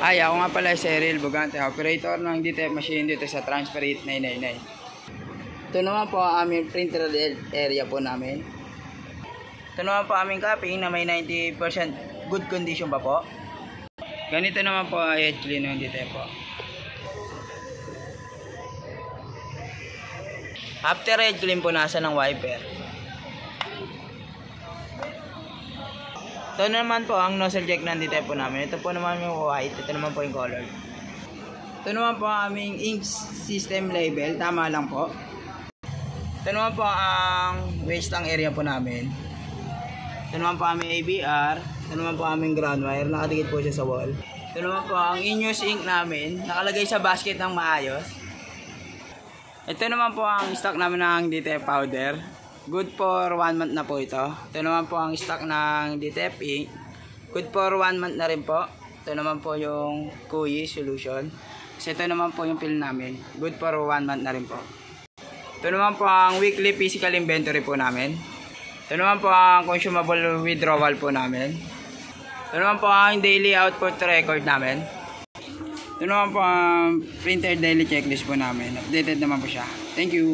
Ay, ako nga pala si Cyril Bugante, operator ng DTF machine dito sa Transfer 999. Ito naman po ang aming printer area po namin. Ito naman po aming copying na may 90% good condition pa po. Ganito naman po ay edge clean ng DTF po. After edge clean po nasa ng wiper. Ito naman po ang nozzle jack ng DTF po namin. Ito po naman yung white. Ito naman po yung color. Ito naman po ang aming ink system label. Tama lang po. Ito naman po ang waste lang area po namin. Ito naman po aming ABR. Ito naman po aming ground wire. Nakadikit po siya sa wall. Ito naman po ang in-use ink namin. Nakalagay sa basket ng maayos. Ito naman po ang stock namin ng DTF powder. Good for 1 month na po ito. Ito naman po ang stock ng DTF ink. Good for 1 month na rin po. Ito naman po yung Kuyi solution. So ito naman po yung pill namin. Good for 1 month na rin po. Ito naman po ang weekly physical inventory po namin. Ito naman po ang consumable withdrawal po namin. Ito naman po ang daily output record namin. Ito naman po ang printer daily checklist po namin. Updated naman po siya. Thank you.